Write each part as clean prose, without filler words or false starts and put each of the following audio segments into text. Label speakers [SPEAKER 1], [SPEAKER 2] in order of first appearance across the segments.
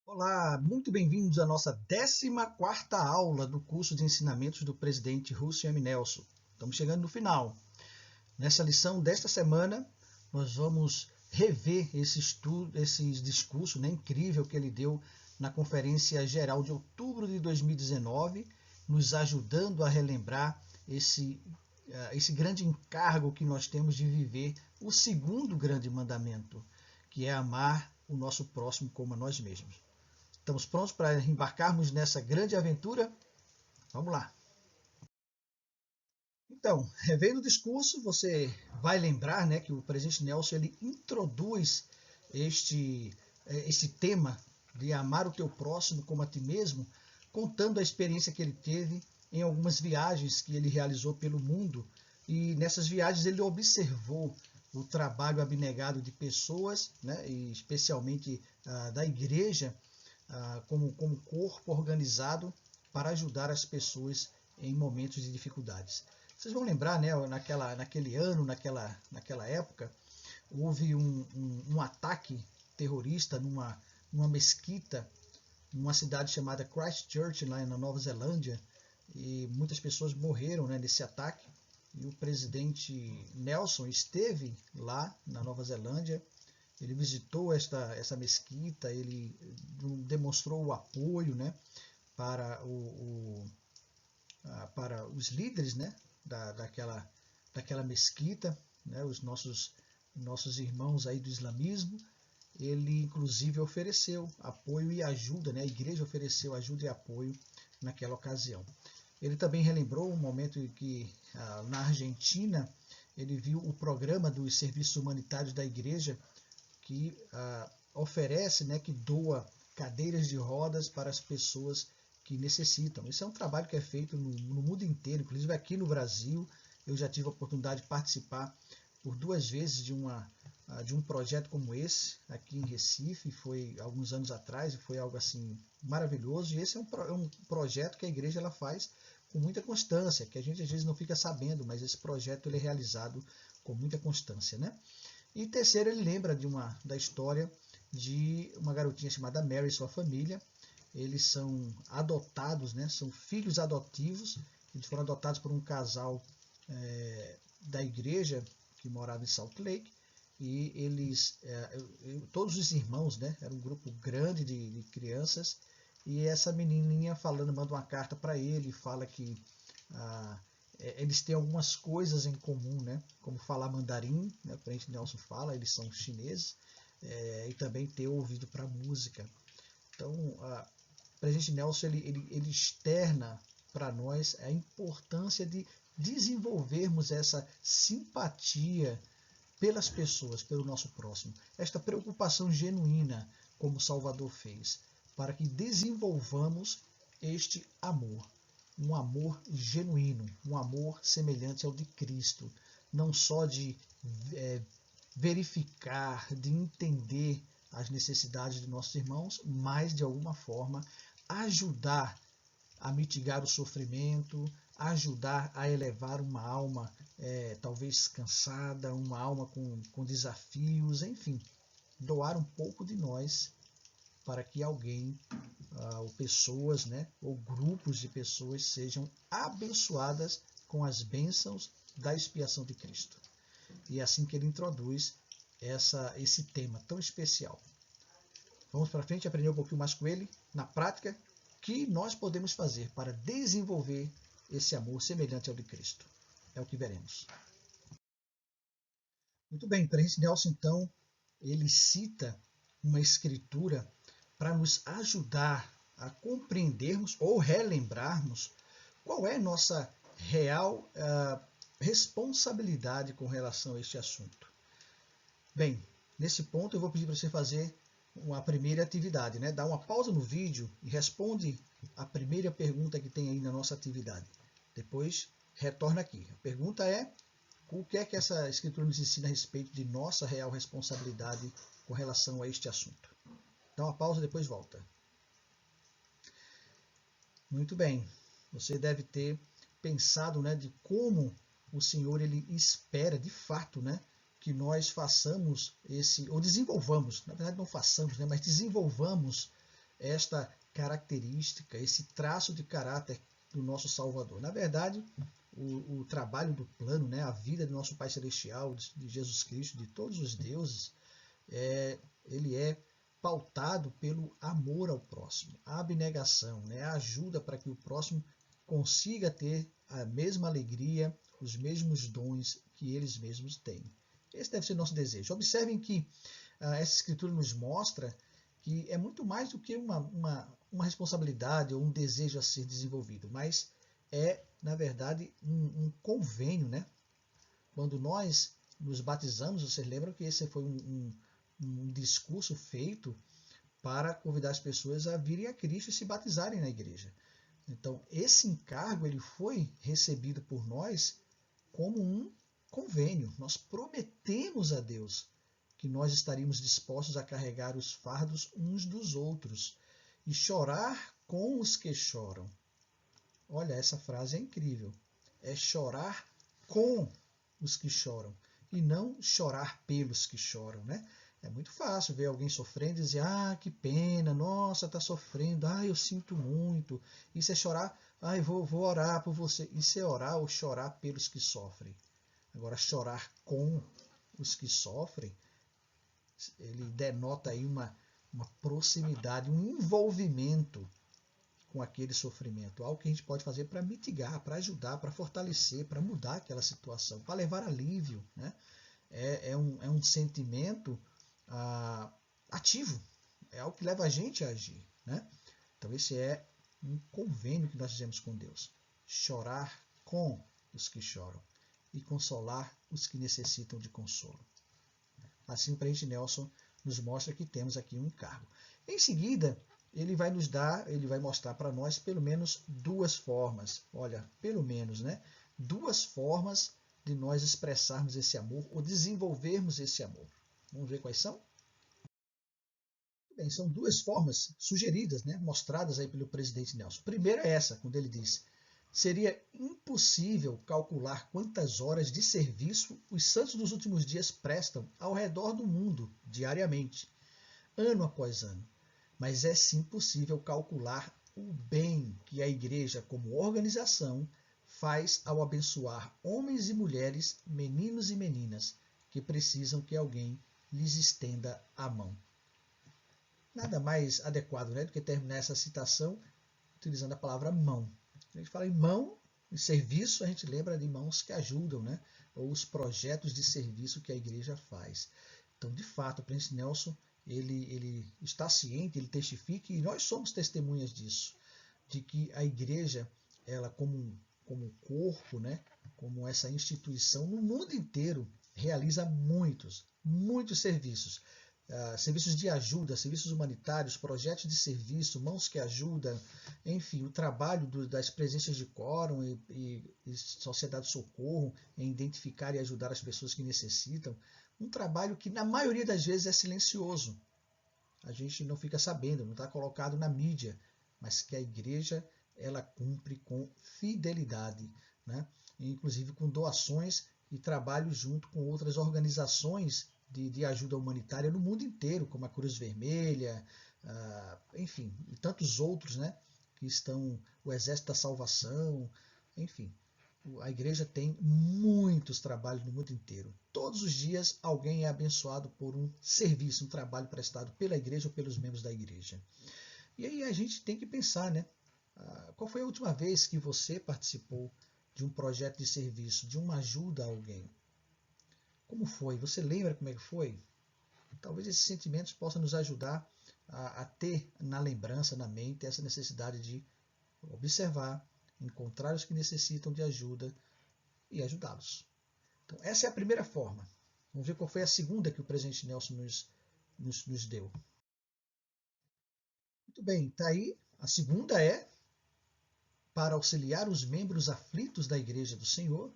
[SPEAKER 1] Olá, muito bem-vindos à nossa 14ª aula do curso de ensinamentos do presidente Russell M. Nelson. Estamos chegando no final. Nessa lição desta semana, nós vamos rever esse discurso incrível que ele deu na Conferência Geral de outubro de 2019, nos ajudando a relembrar esse grande encargo que nós temos de viver o segundo grande mandamento, que é amar o nosso próximo como a nós mesmos. Estamos prontos para embarcarmos nessa grande aventura? Vamos lá! Então, revendo o discurso, você vai lembrar, que o presidente Nelson ele introduz este tema de amar o teu próximo como a ti mesmo, contando a experiência que ele teve em algumas viagens que ele realizou pelo mundo. E nessas viagens ele observou o trabalho abnegado de pessoas, e especialmente da igreja, como corpo organizado para ajudar as pessoas em momentos de dificuldades. Vocês vão lembrar, naquele ano, naquela época, houve um ataque terrorista numa mesquita, numa cidade chamada Christchurch, lá na Nova Zelândia, e muitas pessoas morreram nesse ataque. E o presidente Nelson esteve lá na Nova Zelândia. Ele visitou essa mesquita, ele demonstrou o apoio para, para os líderes daquela mesquita, os nossos irmãos aí do islamismo. Ele inclusive ofereceu apoio e ajuda, a igreja ofereceu ajuda e apoio naquela ocasião. Ele também relembrou um momento em que na Argentina ele viu o programa dos serviços humanitários da igreja, que oferece, que doa cadeiras de rodas para as pessoas que necessitam. Isso é um trabalho que é feito no mundo inteiro, inclusive aqui no Brasil. Eu já tive a oportunidade de participar por 2 vezes de um projeto como esse, aqui em Recife, foi alguns anos atrás, e foi algo assim maravilhoso. E esse é um projeto que a igreja ela faz com muita constância, que a gente às vezes não fica sabendo, mas esse projeto ele é realizado com muita constância, E terceiro, ele lembra da história de uma garotinha chamada Mary e sua família. Eles são adotados, são filhos adotivos. Eles foram adotados por um casal da igreja que morava em Salt Lake. E eles, todos os irmãos, era um grupo grande de crianças. E essa menininha manda uma carta para ele, fala que eles têm algumas coisas em comum, como falar mandarim, o presidente Nelson fala, eles são chineses, e também ter ouvido para música. Então, o presidente Nelson ele externa para nós a importância de desenvolvermos essa simpatia pelas pessoas, pelo nosso próximo, esta preocupação genuína, como o Salvador fez, para que desenvolvamos este amor. Um amor genuíno, um amor semelhante ao de Cristo, não só de verificar, de entender as necessidades de nossos irmãos, mas de alguma forma ajudar a mitigar o sofrimento, ajudar a elevar uma alma talvez cansada, uma alma com desafios, enfim, doar um pouco de nós para que alguém, ou pessoas, ou grupos de pessoas sejam abençoadas com as bênçãos da expiação de Cristo. E é assim que ele introduz esse tema tão especial. Vamos para frente aprender um pouquinho mais com ele, na prática, o que nós podemos fazer para desenvolver esse amor semelhante ao de Cristo. É o que veremos. Muito bem, o presidente Nelson, então, ele cita uma escritura para nos ajudar a compreendermos ou relembrarmos qual é nossa real responsabilidade com relação a este assunto. Bem, nesse ponto eu vou pedir para você fazer uma primeira atividade, Dá uma pausa no vídeo e responde a primeira pergunta que tem aí na nossa atividade. Depois retorna aqui. A pergunta é: o que é que essa escritura nos ensina a respeito de nossa real responsabilidade com relação a este assunto? Dá uma pausa e depois volta. Muito bem. Você deve ter pensado de como o Senhor ele espera de fato que nós façamos ou desenvolvamos, na verdade não façamos, mas desenvolvamos esta característica, esse traço de caráter do nosso Salvador. Na verdade, o trabalho do plano, né, a vida do nosso Pai Celestial, de Jesus Cristo, de todos os deuses, ele é pautado pelo amor ao próximo, a abnegação, né, a ajuda para que o próximo consiga ter a mesma alegria, os mesmos dons que eles mesmos têm. Esse deve ser nosso desejo. Observem que essa escritura nos mostra que é muito mais do que uma responsabilidade ou um desejo a ser desenvolvido, mas é, na verdade, um convênio, né? Quando nós nos batizamos, vocês lembram que esse foi um discurso feito para convidar as pessoas a virem a Cristo e se batizarem na igreja. Então, esse encargo ele foi recebido por nós como um convênio. Nós prometemos a Deus que nós estaríamos dispostos a carregar os fardos uns dos outros e chorar com os que choram. Olha, essa frase é incrível. É chorar com os que choram e não chorar pelos que choram, né? É muito fácil ver alguém sofrendo e dizer, que pena, nossa, está sofrendo, eu sinto muito. Isso é chorar, eu vou orar por você. Isso é orar ou chorar pelos que sofrem. Agora, chorar com os que sofrem, ele denota aí uma proximidade, um envolvimento com aquele sofrimento. Algo que a gente pode fazer para mitigar, para ajudar, para fortalecer, para mudar aquela situação, para levar alívio, né? É um sentimento ativo, é algo que leva a gente a agir, né? Então esse é um convênio que nós fizemos com Deus. Chorar com os que choram e consolar os que necessitam de consolo. Assim o Presidente Nelson nos mostra que temos aqui um encargo. Em seguida, ele vai mostrar para nós pelo menos duas formas. Olha, pelo menos, né? Duas formas de nós expressarmos esse amor ou desenvolvermos esse amor. Vamos ver quais são? Bem, são duas formas sugeridas, né, mostradas aí pelo presidente Nelson. Primeiro é essa, quando ele diz: seria impossível calcular quantas horas de serviço os santos dos últimos dias prestam ao redor do mundo, diariamente, ano após ano. Mas é sim possível calcular o bem que a igreja, como organização, faz ao abençoar homens e mulheres, meninos e meninas, que precisam que alguém lhes estenda a mão. Nada mais adequado, né, do que terminar essa citação utilizando a palavra mão. A gente fala em mão, em serviço, a gente lembra de mãos que ajudam, né, ou os projetos de serviço que a igreja faz. Então, de fato, o Príncipe Nelson ele está ciente, ele testifica, e nós somos testemunhas disso, de que a igreja, ela como corpo, né, como essa instituição, no mundo inteiro, realiza muitos serviços. Serviços de ajuda, serviços humanitários, projetos de serviço, mãos que ajudam, enfim, o trabalho das presenças de quórum e sociedade de socorro em identificar e ajudar as pessoas que necessitam. Um trabalho que, na maioria das vezes, é silencioso. A gente não fica sabendo, não está colocado na mídia, mas que a igreja ela cumpre com fidelidade, né? Inclusive com doações e trabalho junto com outras organizações de ajuda humanitária no mundo inteiro, como a Cruz Vermelha, enfim, e tantos outros, né? Que estão, o Exército da Salvação, enfim. A igreja tem muitos trabalhos no mundo inteiro. Todos os dias alguém é abençoado por um serviço, um trabalho prestado pela igreja ou pelos membros da igreja. E aí a gente tem que pensar, né? Qual foi a última vez que você participou de um projeto de serviço, de uma ajuda a alguém? Como foi? Você lembra como é que foi? Talvez esses sentimentos possam nos ajudar a ter na lembrança, na mente, essa necessidade de observar, encontrar os que necessitam de ajuda e ajudá-los. Então, essa é a primeira forma. Vamos ver qual foi a segunda que o presidente Nelson nos deu. Muito bem, está aí. A segunda é: para auxiliar os membros aflitos da Igreja do Senhor,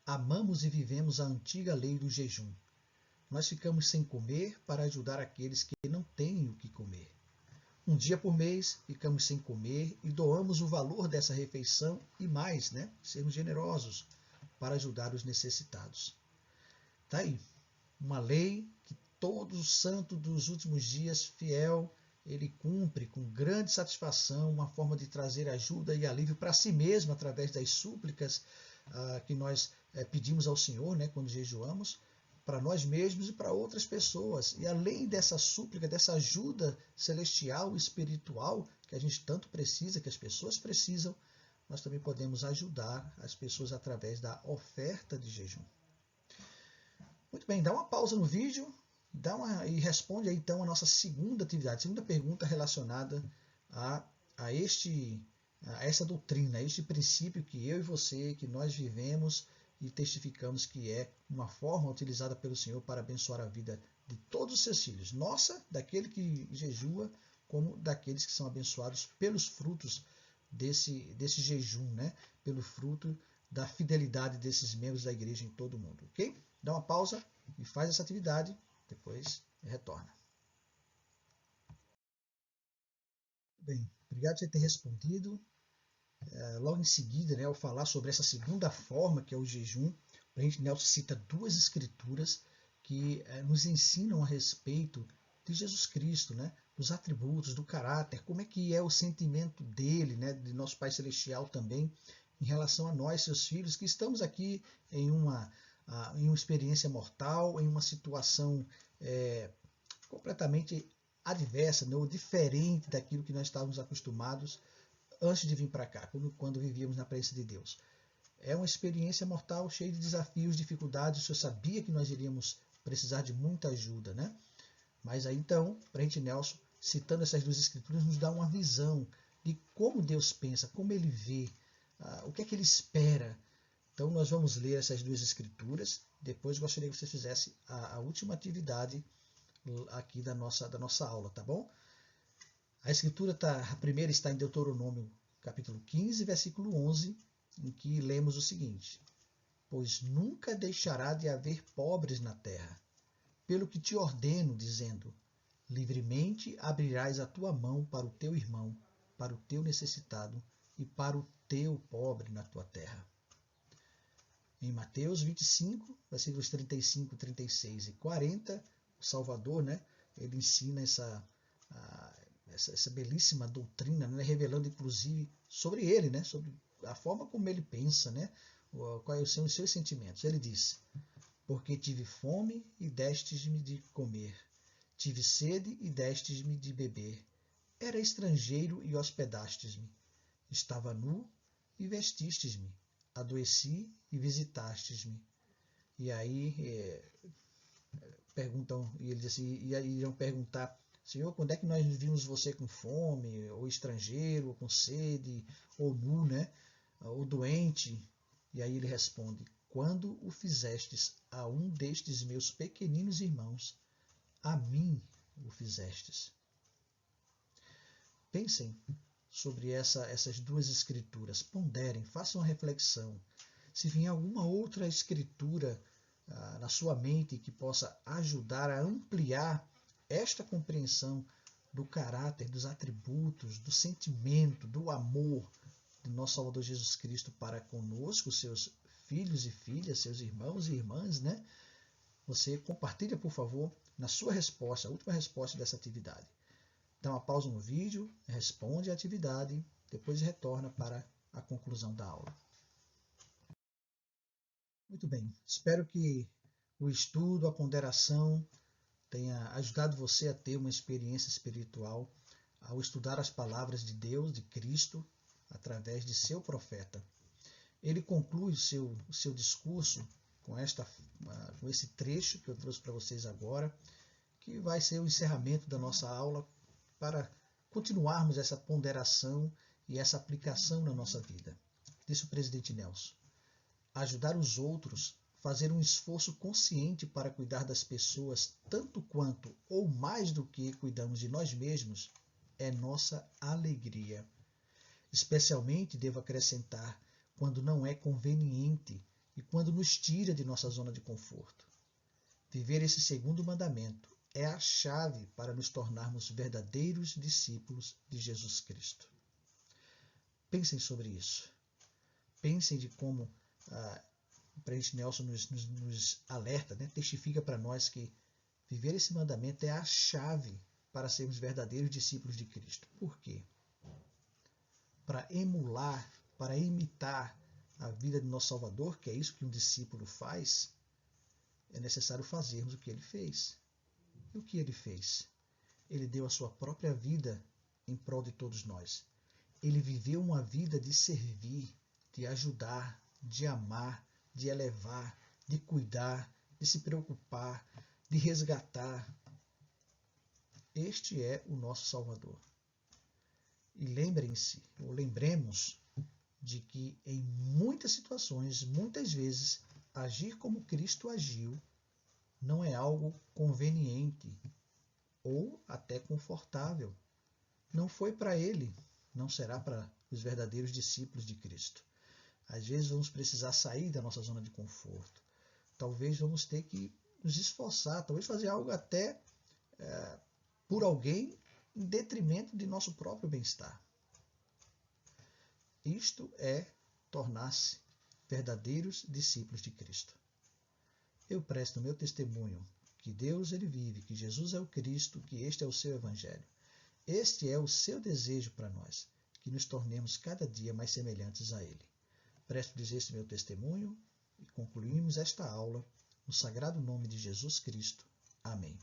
[SPEAKER 1] amamos e vivemos a antiga lei do jejum. Nós ficamos sem comer para ajudar aqueles que não têm o que comer. Um dia por mês ficamos sem comer e doamos o valor dessa refeição e mais, né? Sermos generosos para ajudar os necessitados. Está aí, uma lei que todo santo dos últimos dias, fiel ele cumpre com grande satisfação uma forma de trazer ajuda e alívio para si mesmo através das súplicas que nós pedimos ao Senhor, né, quando jejuamos, para nós mesmos e para outras pessoas. E além dessa súplica, dessa ajuda celestial e espiritual que a gente tanto precisa, que as pessoas precisam, nós também podemos ajudar as pessoas através da oferta de jejum. Muito bem, dá uma pausa no vídeo e responde aí então a nossa segunda atividade, segunda pergunta relacionada a essa doutrina, a este princípio que eu e você, que nós vivemos e testificamos que é uma forma utilizada pelo Senhor para abençoar a vida de todos os seus filhos, nossa, daquele que jejua, como daqueles que são abençoados pelos frutos desse jejum, né? Pelo fruto da fidelidade desses membros da igreja em todo o mundo, ok? Dá uma pausa e faz essa atividade, depois retorna. Bem, obrigado por você ter respondido. Logo em seguida, né, ao falar sobre essa segunda forma, que é o jejum, a gente, Nelson, cita duas escrituras que nos ensinam a respeito de Jesus Cristo, né, dos atributos, do caráter, como é que é o sentimento dele, né, de nosso Pai Celestial também, em relação a nós, seus filhos, que estamos aqui em uma experiência mortal, em uma situação completamente adversa, né, ou diferente daquilo que nós estávamos acostumados antes de vir para cá, quando vivíamos na presença de Deus. É uma experiência mortal cheia de desafios, dificuldades. O Senhor sabia que nós iríamos precisar de muita ajuda, né? Mas aí então, para a gente, Nelson, citando essas duas escrituras, nos dá uma visão de como Deus pensa, como Ele vê, o que é que Ele espera. Então nós vamos ler essas duas escrituras. Depois gostaria que você fizesse a última atividade aqui da nossa aula, tá bom? A primeira está em Deuteronômio, capítulo 15, versículo 11, em que lemos o seguinte: Pois nunca deixará de haver pobres na terra, pelo que te ordeno, dizendo, livremente abrirás a tua mão para o teu irmão, para o teu necessitado e para o teu pobre na tua terra. Em Mateus 25, versículos 35, 36 e 40, o Salvador, né, ele ensina essa belíssima doutrina, né, revelando inclusive sobre ele, né, sobre a forma como ele pensa, né, quais são os seus sentimentos. Ele diz: Porque tive fome e destes-me de comer, tive sede e destes-me de beber, era estrangeiro e hospedastes-me, estava nu e vestistes-me, adoeci e visitastes-me. E aí perguntam, e ele diz assim, e aí irão perguntar: Senhor, quando é que nós vimos você com fome, ou estrangeiro, ou com sede, ou nu, né? Ou doente? E aí ele responde: Quando o fizestes a um destes meus pequeninos irmãos, a mim o fizestes. Pensem sobre essas duas escrituras, ponderem, façam uma reflexão. Se vier alguma outra escritura na sua mente que possa ajudar a ampliar esta compreensão do caráter, dos atributos, do sentimento, do amor de nosso Salvador Jesus Cristo para conosco, seus filhos e filhas, seus irmãos e irmãs, né? Você compartilha, por favor, na sua resposta, a última resposta dessa atividade. Dá uma pausa no vídeo, responde a atividade, depois retorna para a conclusão da aula. Muito bem, espero que o estudo, a ponderação tenha ajudado você a ter uma experiência espiritual ao estudar as palavras de Deus, de Cristo, através de seu profeta. Ele conclui o seu discurso com esse trecho que eu trouxe para vocês agora, que vai ser o encerramento da nossa aula para continuarmos essa ponderação e essa aplicação na nossa vida. Disse o presidente Nelson: ajudar os outros, fazer um esforço consciente para cuidar das pessoas tanto quanto ou mais do que cuidamos de nós mesmos, é nossa alegria. Especialmente, devo acrescentar, quando não é conveniente e quando nos tira de nossa zona de conforto. Viver esse segundo mandamento é a chave para nos tornarmos verdadeiros discípulos de Jesus Cristo. Pensem sobre isso. Pensem de como o presidente Nelson nos alerta, né? Testifica para nós que viver esse mandamento é a chave para sermos verdadeiros discípulos de Cristo. Por quê? Para emular, para imitar a vida de nosso Salvador, que é isso que um discípulo faz, é necessário fazermos o que ele fez. E o que ele fez? Ele deu a sua própria vida em prol de todos nós. Ele viveu uma vida de servir, de ajudar, de amar, de elevar, de cuidar, de se preocupar, de resgatar. Este é o nosso Salvador. E lembrem-se, ou lembremos, de que em muitas situações, muitas vezes, agir como Cristo agiu não é algo conveniente ou até confortável. Não foi para ele, não será para os verdadeiros discípulos de Cristo. Às vezes vamos precisar sair da nossa zona de conforto. Talvez vamos ter que nos esforçar, talvez fazer algo até por alguém em detrimento de nosso próprio bem-estar. Isto é tornar-se verdadeiros discípulos de Cristo. Eu presto o meu testemunho que Deus ele vive, que Jesus é o Cristo, que este é o seu Evangelho. Este é o seu desejo para nós, que nos tornemos cada dia mais semelhantes a Ele. Presto-lhes este meu testemunho e concluímos esta aula no sagrado nome de Jesus Cristo. Amém.